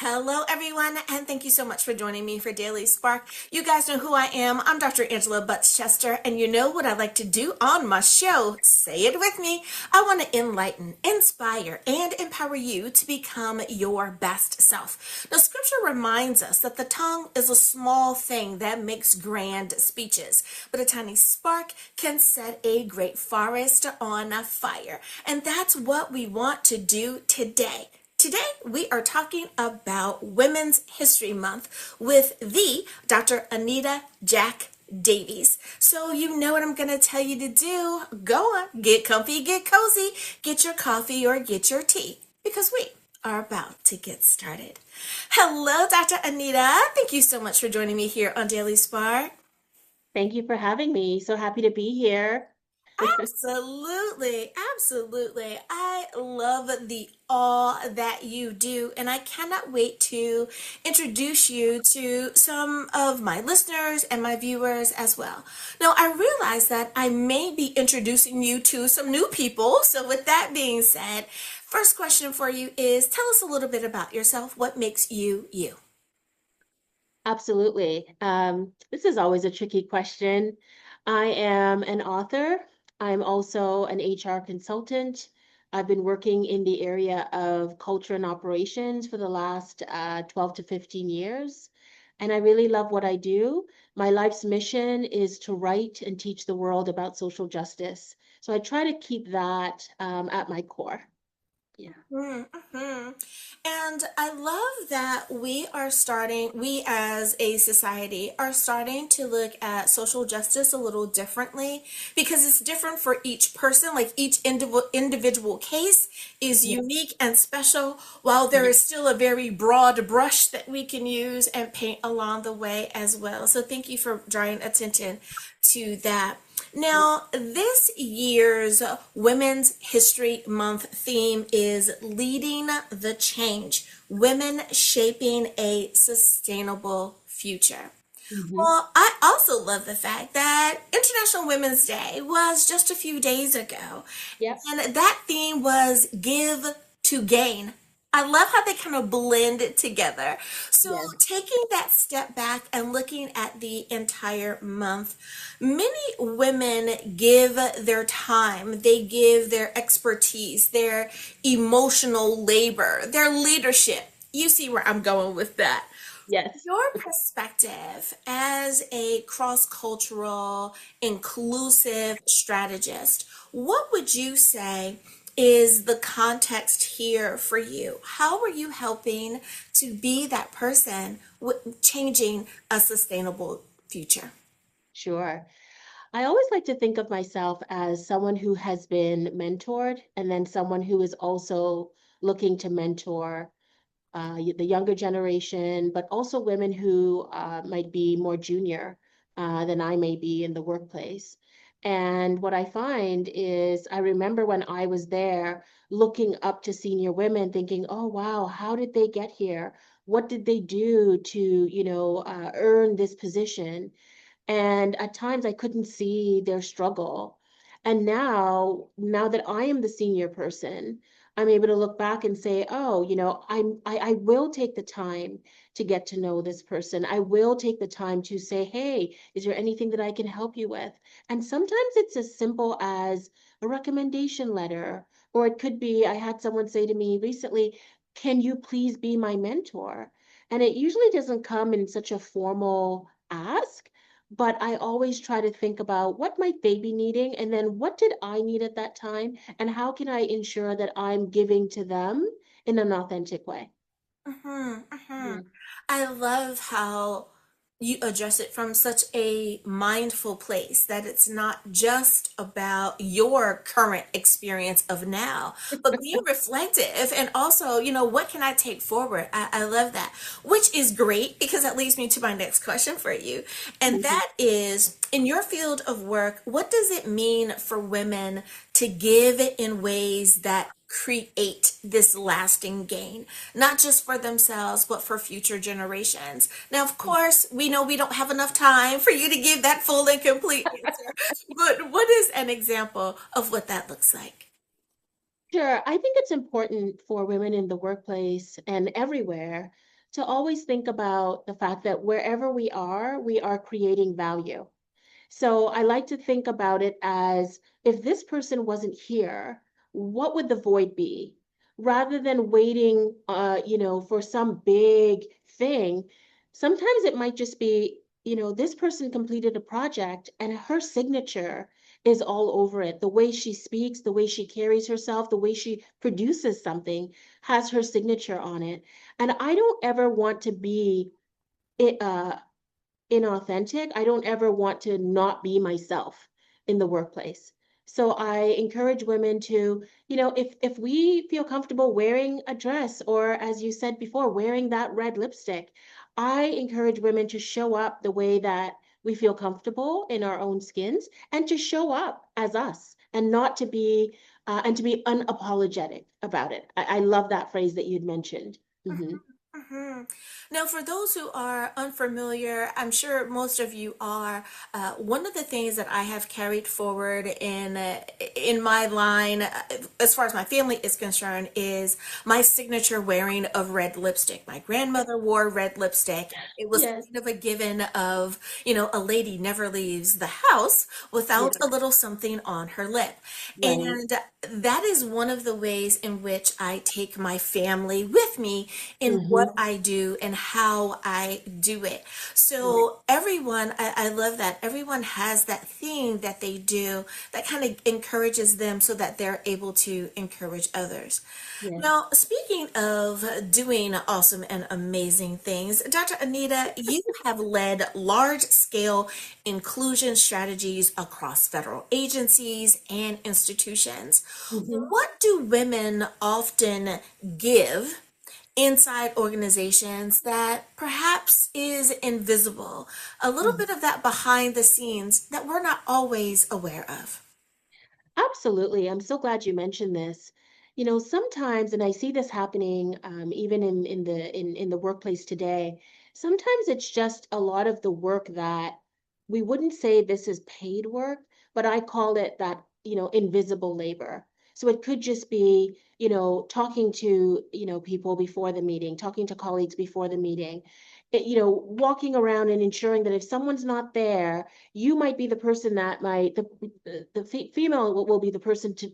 Hello, everyone, and thank you so much for joining me for Daily Spark. You guys know who I am. I'm Dr. Angela Butts-Chester, and you know what I like to do on my show. Say it with me. I want to enlighten, inspire, and empower you to become your best self. Now, scripture reminds us that the tongue is a small thing that makes grand speeches, but a tiny spark can set a great forest on fire. And that's what we want to do today. Today, we are talking about Women's History Month with the Dr. Anita Jack-Davies. So you know what I'm going to tell you to do. Go on, get comfy, get cozy, get your coffee or get your tea because we are about to get started. Hello, Dr. Anita. Thank you so much for joining me here on Daily Spark. Thank you for having me. So happy to be here. Absolutely, absolutely. I love the all that you do, and I cannot wait to introduce you to some of my listeners and my viewers as well. Now, I realize that I may be introducing you to some new people. So, with that being said, first question for you is tell us a little bit about yourself. What makes you you? Absolutely. This is always a tricky question. I am an author. I'm also an HR consultant. I've been working in the area of culture and operations for the last 12 to 15 years. And I really love what I do. My life's mission is to write and teach the world about social justice. So I try to keep that at my core. Yeah. Mm-hmm. And I love that we as a society are starting to look at social justice a little differently because it's different for each person. Like each individual case is Yeah. unique and special, while there Yeah. is still a very broad brush that we can use and paint along the way as well. So thank you for drawing attention to that. Now, this year's Women's History Month theme is Leading the Change, Women Shaping a Sustainable Future. Mhm. Well, I also love the fact that International Women's Day was just a few days ago, Yep. and that theme was Give to Gain. I love how they kind of blend it together. So, Yes. taking that step back and looking at the entire month, many women give their time, they give their expertise, their emotional labor, their leadership. You see where I'm going with that. Yes. Your perspective as a cross-cultural, inclusive strategist, what would you say is the context here for you? How are you helping to be that person with changing a sustainable future? Sure. I always like to think of myself as someone who has been mentored and then someone who is also looking to mentor the younger generation, but also women who might be more junior than I may be in the workplace. And what I find is, I remember when I was there looking up to senior women, thinking, oh, wow, how did they get here? What did they do to, earn this position? And at times I couldn't see their struggle. And now that I am the senior person, I'm able to look back and say, oh, I will take the time to get to know this person. I will take the time to say, hey, is there anything that I can help you with? And sometimes it's as simple as a recommendation letter, or it could be, I had someone say to me recently, can you please be my mentor? And it usually doesn't come in such a formal ask, but I always try to think about what might they be needing, and then what did I need at that time, and how can I ensure that I'm giving to them in an authentic way? Hmm, hmm. Yeah. I love how you address it from such a mindful place that it's not just about your current experience of now, but being reflective and also, what can I take forward? I love that, which is great because that leads me to my next question for you. And Mhm. that is in your field of work, what does it mean for women to give in ways that create this lasting gain, not just for themselves, but for future generations? Now, of course, we know we don't have enough time for you to give that full and complete answer, but what is an example of what that looks like? Sure. I think it's important for women in the workplace and everywhere to always think about the fact that wherever we are creating value. So I like to think about it as if this person wasn't here, what would the void be? Rather than waiting, for some big thing, sometimes it might just be, this person completed a project and her signature is all over it. The way she speaks, the way she carries herself, the way she produces something has her signature on it. And I don't ever want to be it, inauthentic. I don't ever want to not be myself in the workplace. So I encourage women to, if we feel comfortable wearing a dress or as you said before, wearing that red lipstick, I encourage women to show up the way that we feel comfortable in our own skins and to show up as us and not to be and to be unapologetic about it. I love that phrase that you'd mentioned. Hmm. hmm Now, for those who are unfamiliar, I'm sure most of you are. One of the things that I have carried forward in my line, as far as my family is concerned, is my signature wearing of red lipstick. My grandmother wore red lipstick. It was Yes. kind of a given of, a lady never leaves the house without Yeah. a little something on her lip. Right. And that is one of the ways in which I take my family with me in what Hmm. I do and how I do it. Right. So everyone, I love that. Everyone has that thing that they do that kind of encourages them so that they're able to encourage others. Yes. Now, speaking of doing awesome and amazing things, Dr. Anita, you have led large scale inclusion strategies across federal agencies and institutions. Hmm. What do women often give inside organizations that perhaps is invisible? A little bit of that behind the scenes that we're not always aware of. Absolutely. I'm so glad you mentioned this. Sometimes, and I see this happening even in the workplace today, sometimes it's just a lot of the work that we wouldn't say this is paid work, but I call it that, invisible labor. So it could just be, talking to, people before the meeting, talking to colleagues before the meeting, walking around and ensuring that if someone's not there, you might be the person that might the female will be the person to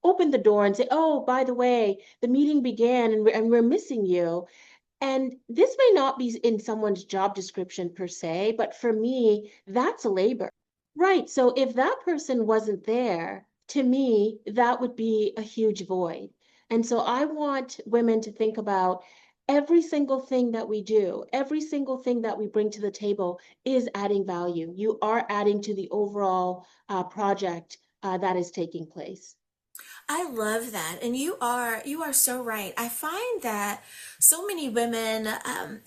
open the door and say, oh, by the way, the meeting began and we're missing you. And this may not be in someone's job description per se, but for me that's a labor. Right. So if that person wasn't there, to me, that would be a huge void. And so I want women to think about every single thing that we do, every single thing that we bring to the table is adding value. You are adding to the overall project that is taking place. I love that. And you are so right. I find that so many women,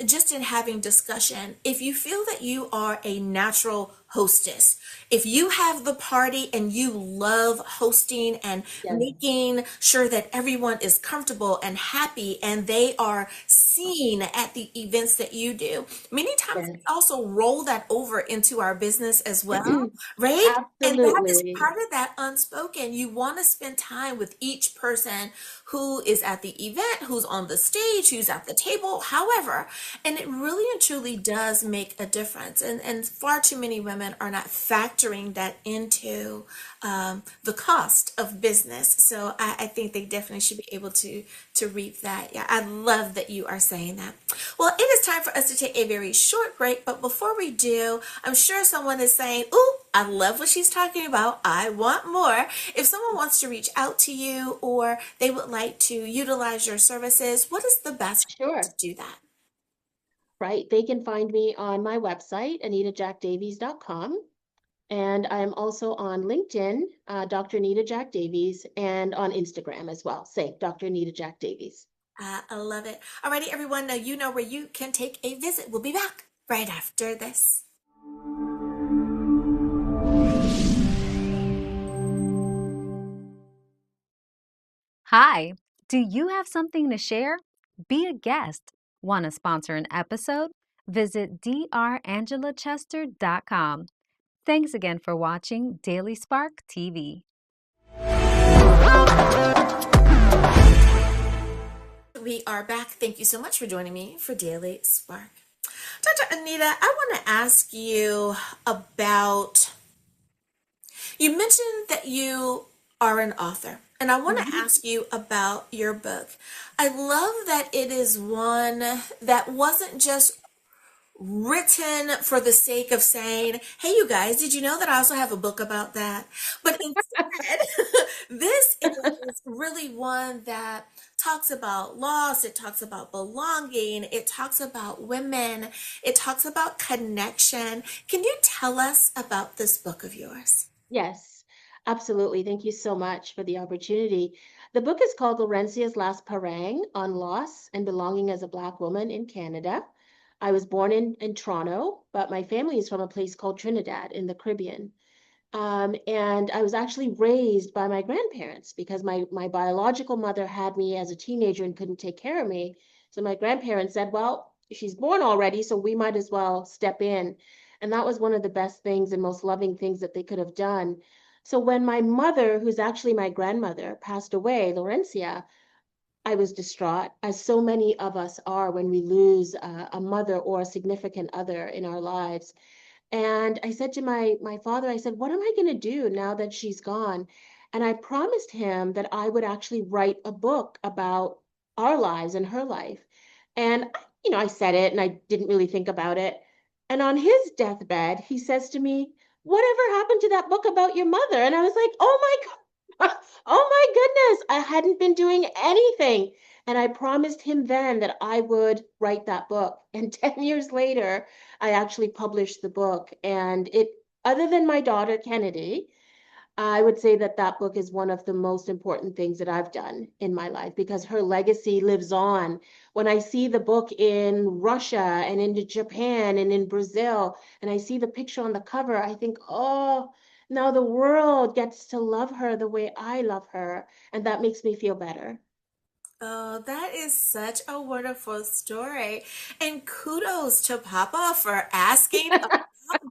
just in having discussion, if you feel that you are a natural hostess, if you have the party and you love hosting and Yes, making sure that everyone is comfortable and happy and they are seen at the events that you do, many times we yes. also roll that over into our business as well, right? And that is Absolutely. part of that unspoken. You want to spend time with each person who is at the event, who's on the stage, who's at the table, however. And it really and truly does make a difference. And far too many women are not factoring that into the cost of business. So I think they definitely should be able to reap that. Yeah, I love that you are saying that. Well, it is time for us to take a very short break, but before we do, I'm sure someone is saying, "Ooh, I love what she's talking about. I want more." If someone wants to reach out to you or they would like to utilize your services, what is the best way to Sure. do that? Right. They can find me on my website, anitajackdavies.com. And I'm also on LinkedIn, Dr. Anita Jack-Davies, and on Instagram as well. Say Dr. Anita Jack-Davies. I love it. Alrighty, everyone, now you know where you can take a visit. We'll be back right after this. Hi, do you have something to share? Be a guest. Want to sponsor an episode? Visit drangela.chester.com. Thanks again for watching Daily Spark TV. We are back. Thank you so much for joining me for Daily Spark. Dr. Anita, I want to ask you about, you mentioned that you are an author, and I want to Mhm. ask you about your book. I love that it is one that wasn't just written for the sake of saying, hey, you guys, did you know that I also have a book about that? But instead, this is really one that talks about loss, it talks about belonging, it talks about women, it talks about connection. Can you tell us about this book of yours? Yes, absolutely. Thank you so much for the opportunity. The book is called Lawrencia's Last Parang on Loss and Belonging as a Black Woman in Canada. I was born in Toronto, but my family is from a place called Trinidad in the Caribbean. And I was actually raised by my grandparents because my biological mother had me as a teenager and couldn't take care of me. So my grandparents said, well, she's born already, so we might as well step in. And that was one of the best things and most loving things that they could have done. So when my mother, who's actually my grandmother, passed away, Lawrencia, I was distraught, as so many of us are when we lose a mother or a significant other in our lives. And I said to my father, I said, what am I going to do now that she's gone? And I promised him that I would actually write a book about our lives and her life. And, I said it and I didn't really think about it. And on his deathbed, he says to me, whatever happened to that book about your mother? And I was like, oh my God, oh my goodness, I hadn't been doing anything. And I promised him then that I would write that book. And 10 years later, I actually published the book. And other than my daughter, Kennedy, I would say that that book is one of the most important things that I've done in my life because her legacy lives on. When I see the book in Russia and in Japan and in Brazil, and I see the picture on the cover, I think, oh, now the world gets to love her the way I love her. And that makes me feel better. Oh, that is such a wonderful story. And kudos to Papa for asking about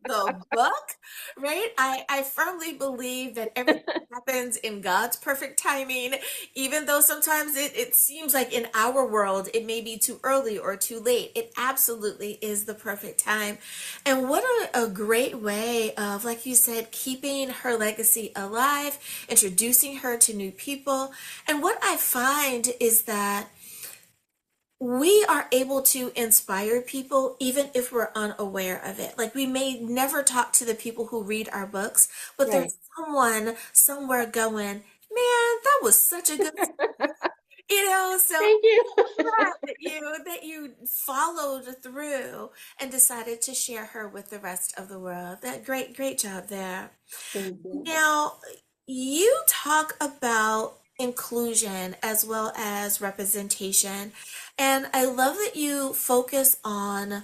the book, right? I firmly believe that everything happens in God's perfect timing, even though sometimes it seems like in our world it may be too early or too late. It absolutely is the perfect time. And what a great way of, like you said, keeping her legacy alive, introducing her to new people. And what I find is that we are able to inspire people even if we're unaware of it. Like we may never talk to the people who read our books, but Right. there's someone somewhere going, man, that was such a good, so Thank you. glad that you followed through and decided to share her with the rest of the world. That great job there. Thank you. Now, you talk about inclusion as well as representation, and I love that you focus on,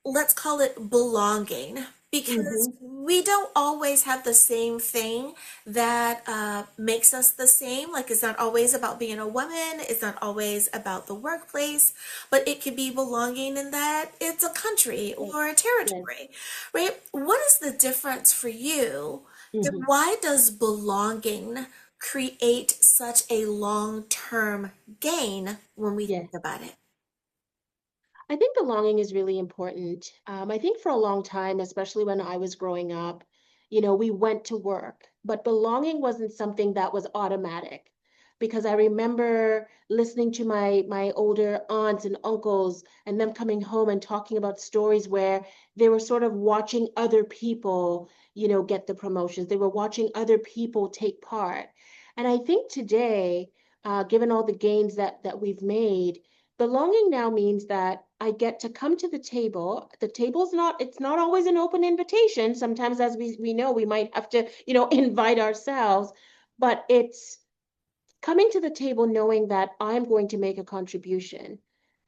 let's call it belonging, because Hmm. we don't always have the same thing that makes us the same. Like, it's not always about being a woman, it's not always about the workplace, but it could be belonging in that it's a country Yes. or a Yes. territory, right? What is the difference for you, and Mhm. why does belonging create such a long-term gain when we Yes. think about it? I think belonging is really important. I think for a long time, especially when I was growing up, we went to work, but belonging wasn't something that was automatic because I remember listening to my older aunts and uncles and them coming home and talking about stories where they were sort of watching other people, get the promotions. They were watching other people take part. And I think today, given all the gains that we've made, belonging now means that I get to come to the table. The table's not, it's not always an open invitation. Sometimes, as we know, we might have to, invite ourselves, but it's coming to the table knowing that I'm going to make a contribution.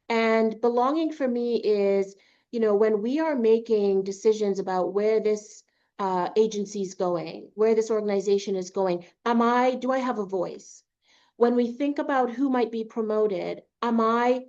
And belonging for me is, when we are making decisions about where this agency is going, where this organization is going, do I have a voice? When we think about who might be promoted, am I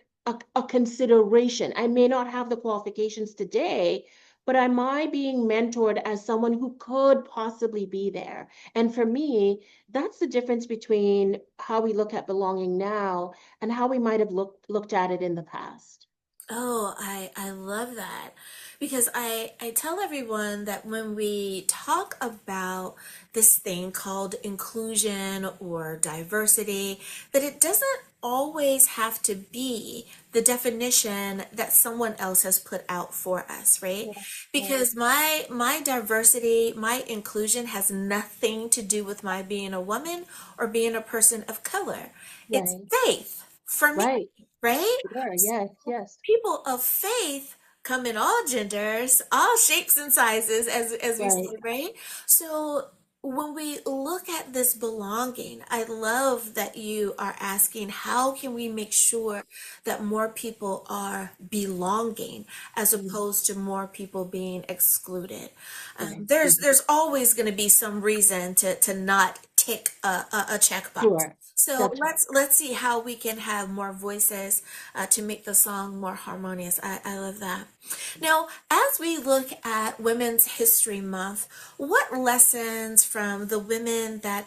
a consideration? I may not have the qualifications today, but am I being mentored as someone who could possibly be there? And for me, that's the difference between how we look at belonging now and how we might have looked at it in the past. Oh, I love that because I tell everyone that when we talk about this thing called inclusion or diversity, that it doesn't always have to be the definition that someone else has put out for us, right? Yeah, yeah, Because my diversity, my inclusion has nothing to do with my being a woman or being a person of color. It's right, faith for me, right. right? Sure. Yes, yes, People of faith come in all genders, all shapes and sizes, as we right. say, right? So when we look at this belonging, I love that you are asking how can we make sure that more people are belonging as Mm, opposed to more people being excluded. right. There's always going to be some reason to not tick a checkbox. Sure. So That's right. let's see how we can have more voices to make the song more harmonious. I love that. Now, as we look at Women's History Month, what lessons from the women that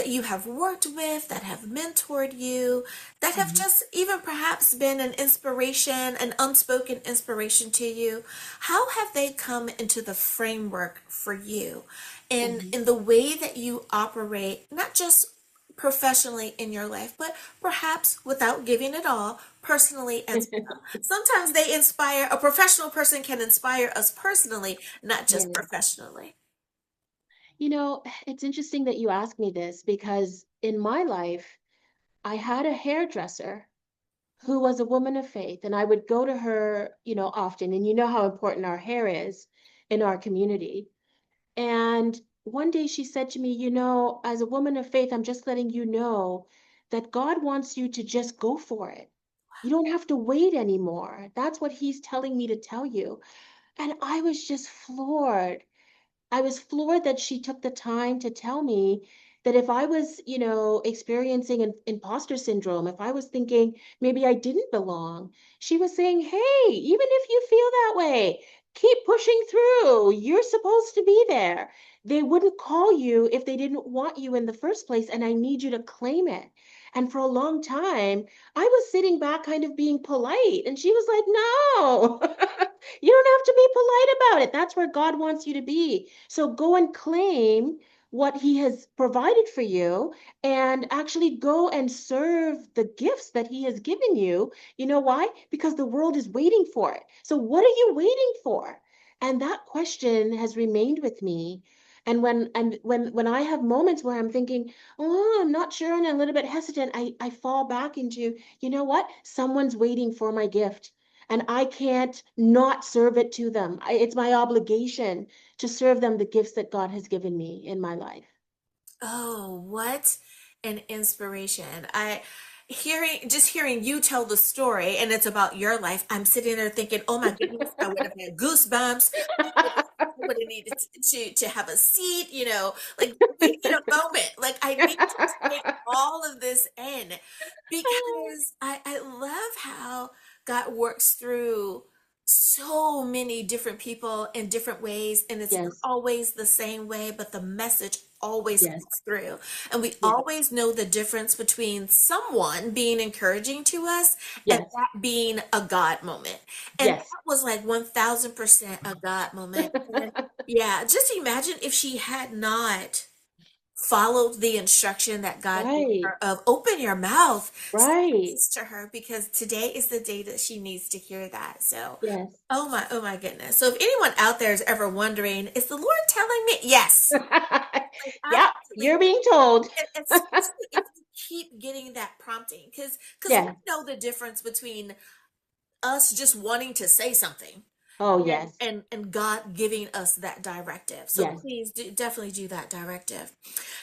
you have worked with, that have mentored you, that have Mhm, just even perhaps been an inspiration, an unspoken inspiration to you, how have they come into the framework for you mhm. in the way that you operate, not just professionally in your life, but perhaps without giving it all, personally as well. Sometimes they inspire, a professional person can inspire us personally, not just Yes. professionally. It's interesting that you ask me this because in my life, I had a hairdresser who was a woman of faith, and I would go to her, often, and you know how important our hair is in our community. And one day she said to me, as a woman of faith, I'm just letting you know that God wants you to just go for it. You don't have to wait anymore. That's what he's telling me to tell you. And I was just floored. I was floored that she took the time to tell me that if I was, experiencing an imposter syndrome, if I was thinking maybe I didn't belong, she was saying, hey, even if you feel that way, keep pushing through. You're supposed to be there. They wouldn't call you if they didn't want you in the first place, and I need you to claim it. And for a long time, I was sitting back kind of being polite, and she was like, no. You don't have to be polite about it. That's where God wants you to be. So go and claim what he has provided for you and actually go and serve the gifts that he has given you. You know why? Because the world is waiting for it. So what are you waiting for? And that question has remained with me. And when I have moments where I'm thinking, oh, I'm not sure and a little bit hesitant, I fall back into, you know what? Someone's waiting for my gift and I can't not serve it to them. It's my obligation to serve them the gifts that God has given me in my life. Oh, what an inspiration. Hearing you tell the story and it's about your life, I'm sitting there thinking, oh my goodness, I would have had goosebumps. I would have needed to have a seat, like give me a moment. Like I need to take all of this in because I love how God works through so many different people in different ways, and it's not Yes, always the same way, but the message always yes, comes through. And we yes, always know the difference between someone being encouraging to us and yes, that being a God moment. And that yes. was like 1000% a God moment. And yeah, just imagine if she had not followed the instruction that God gave Right, her of open your mouth, say right. this to her because today is the day that she needs to hear that. So, Yes. oh my goodness. So if anyone out there is ever wondering, is the Lord telling me? Yes, like Yep, absolutely. you're being told. And especially if you keep getting that prompting, because we Yeah. know the difference between us just wanting to say something Oh, and yes, God giving us that directive. So yes, please definitely do that directive.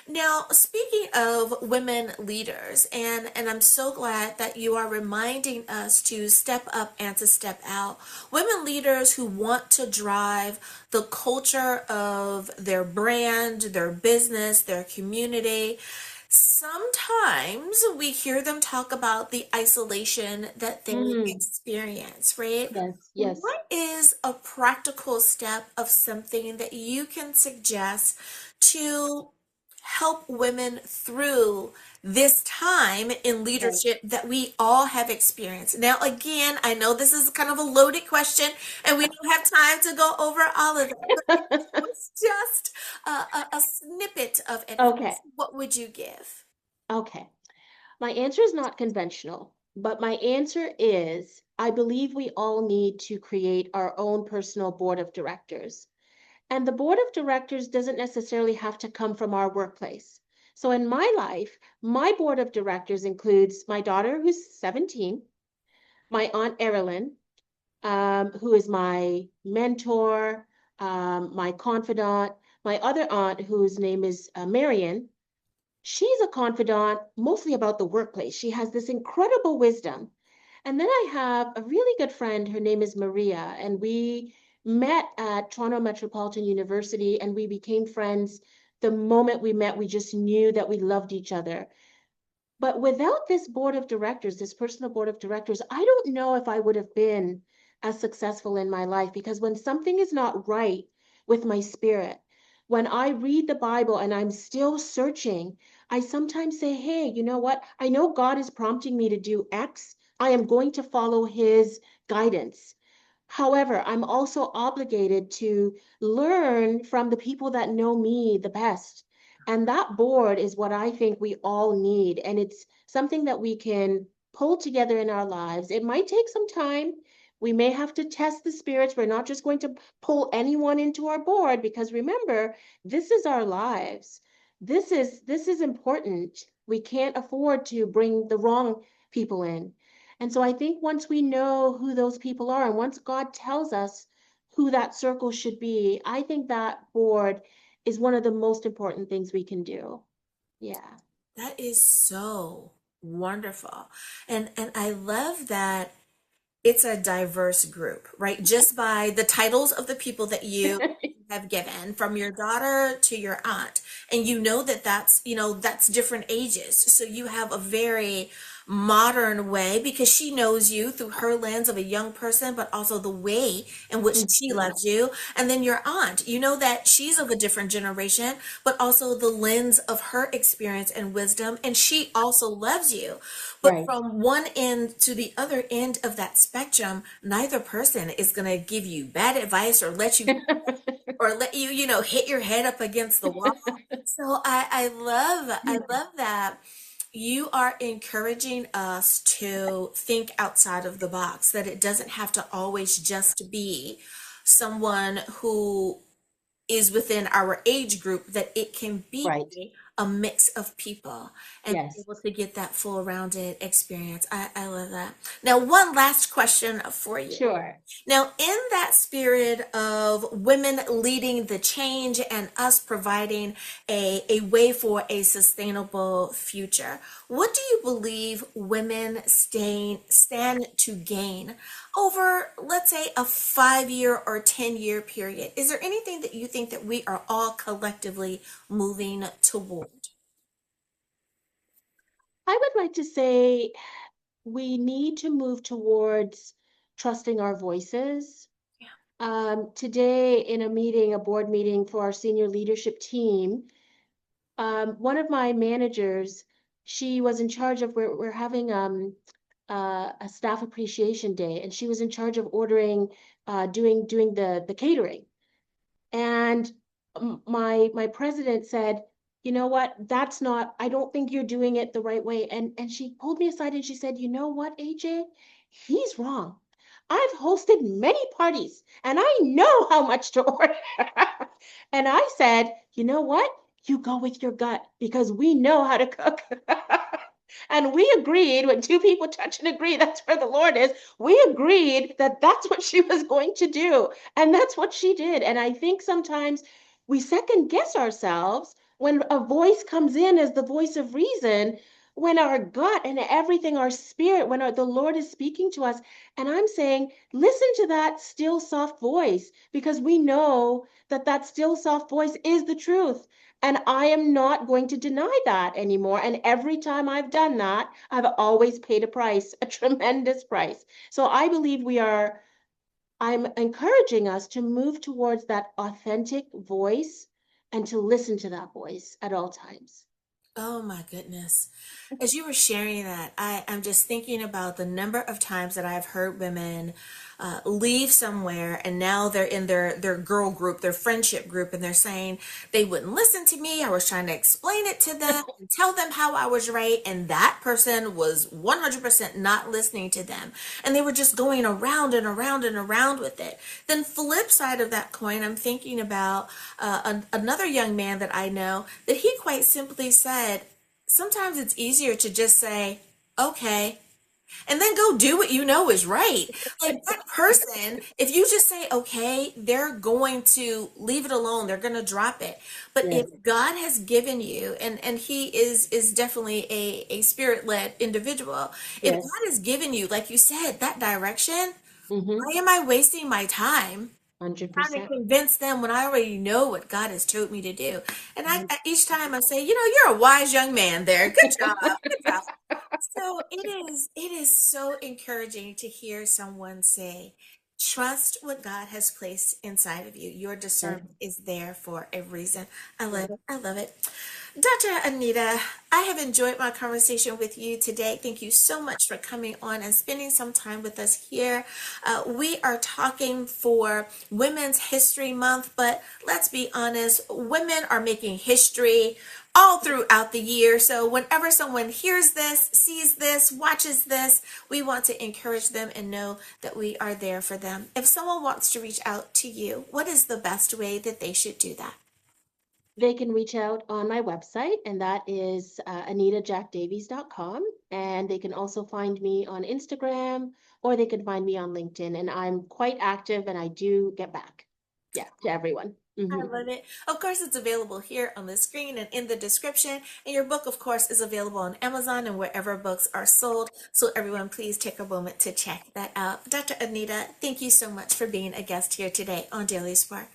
Now, speaking of women leaders, and I'm so glad that you are reminding us to step up and to step out. Women leaders who want to drive the culture of their brand, their business, their community. Sometimes we hear them talk about the isolation that they Mm, experience, right? yes, yes, What is a practical step of something that you can suggest to help women through this time in right. leadership that we all have experienced? Now, again, I know this is kind of a loaded question and we don't have time to go over all of that, but if it was just a snippet of Okay, advice, what would you give? okay. My answer is not conventional, but my answer is I believe we all need to create our own personal board of directors. And the board of directors doesn't necessarily have to come from our workplace. So in my life, my board of directors includes my daughter, who's 17, my aunt Erilyn, who is my mentor, my confidant, my other aunt, whose name is Marion. She's a confidant mostly about the workplace. She has this incredible wisdom. And then I have a really good friend. Her name is Maria, and we met at Toronto Metropolitan University and we became friends. The moment we met, we just knew that we loved each other. But without this board of directors, this personal board of directors, I don't know if I would have been as successful in my life because when something is not right with my spirit, when I read the Bible and I'm still searching, I sometimes say, hey, you know what? I know God is prompting me to do X. I am going to follow his guidance. However, I'm also obligated to learn from the people that know me the best. And that board is what I think we all need. And it's something that we can pull together in our lives. It might take some time. We may have to test the spirits. We're not just going to pull anyone into our board because remember, this is our lives. This is important. We can't afford to bring the wrong people in. And so I think once we know who those people are, and once God tells us who that circle should be, I think that board is one of the most important things we can do. Yeah. That is so wonderful. And I love that it's a diverse group, right? Just by the titles of the people that you have given, from your daughter to your aunt. And you know that that's different ages. So you have a very modern way because she knows you through her lens of a young person, but also the way in which she Mhm. loves you. And then your aunt, you know that she's of a different generation, but also the lens of her experience and wisdom. And she also loves you. But Right. from one end to the other end of that spectrum, neither person is going to give you bad advice or let you, hit your head up against the wall. So I love that you are encouraging us to think outside of the box, that it doesn't have to always just be someone who is within our age group, that it can be Right. a mix of people and be Yes. able to get that full rounded experience. I love that. Now, one last question for you. Sure. Now, in that spirit of women leading the change and us providing a way for a sustainable future, what do you believe women stand to gain over, let's say, a 5 year or 10 year period? Is there anything that you think that we are all collectively moving toward? I would like to say we need to move towards trusting our voices. Today, in a meeting, a board meeting for our senior leadership team, one of my managers, she was in charge of, we're having a staff appreciation day, and she was in charge of ordering, doing the catering. And my president said, you know what, that's not, I don't think you're doing it the right way. And she pulled me aside and she said, you know what, AJ, he's wrong. I've hosted many parties and I know how much to order. And I said, you know what? You go with your gut because we know how to cook. And we agreed when two people touch and agree, that's where the Lord is. We agreed that that's what she was going to do. And that's what she did. And I think sometimes we second guess ourselves when a voice comes in as the voice of reason. when our gut and everything, our spirit, when the Lord is speaking to us. And I'm saying, listen to that still soft voice, because we know that that still soft voice is the truth. And I am not going to deny that anymore. And every time I've done that, I've always paid a price, a tremendous price. So I believe I'm encouraging us to move towards that authentic voice and to listen to that voice at all times. Oh my goodness. As you were sharing that, I'm just thinking about the number of times that I've heard women leave somewhere and now they're in their girl group, their friendship group, and they're saying they wouldn't listen to me. I was trying to explain it to them and tell them how I was right, and that person was 100% not listening to them. And they were just going around and around and around with it. Then, flip side of that coin, I'm thinking about another young man that I know that he quite simply said, sometimes it's easier to just say, okay, and then go do what you know is right. Like that person, if you just say, okay, they're going to leave it alone. They're going to drop it. But Yes, if God has given you, and he is definitely a spirit-led individual. If yes. God has given you, like you said, that direction, Mm-hmm. why am I wasting my time trying to 100%. convince them when I already know what God has told me to do? And Mhm. each time I say, you're a wise young man there. Good job. Good job. So it is so encouraging to hear someone say, trust what God has placed inside of you. Your Yes, discernment is there for a reason. I love yes. it. I love it. Dr. Anita, I have enjoyed my conversation with you today. Thank you so much for coming on and spending some time with us here. We are talking for Women's History Month, but let's be honest, women are making history all throughout the year. So whenever someone hears this, sees this, watches this, we want to encourage them and know that we are there for them. If someone wants to reach out to you, what is the best way that they should do that? They can reach out on my website, and that is anitajackdavies.com. And they can also find me on Instagram, or they can find me on LinkedIn. And I'm quite active and I do get back, yeah, to everyone. I love it. Of course, it's available here on the screen and in the description. And your book, of course, is available on Amazon and wherever books are sold. So everyone, please take a moment to check that out. Dr. Anita, thank you so much for being a guest here today on Daily Spark.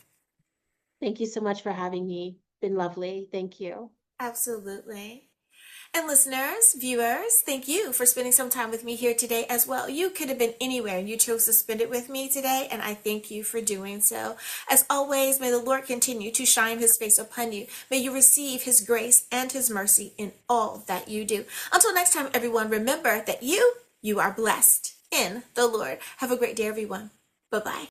Thank you so much for having me. Been lovely. Thank you. Absolutely. And listeners, viewers, thank you for spending some time with me here today as well. You could have been anywhere and you chose to spend it with me today, and I thank you for doing so. As always, may the Lord continue to shine his face upon you. May you receive his grace and his mercy in all that you do. Until next time, everyone, remember that you are blessed in the Lord. Have a great day, everyone. Bye-bye.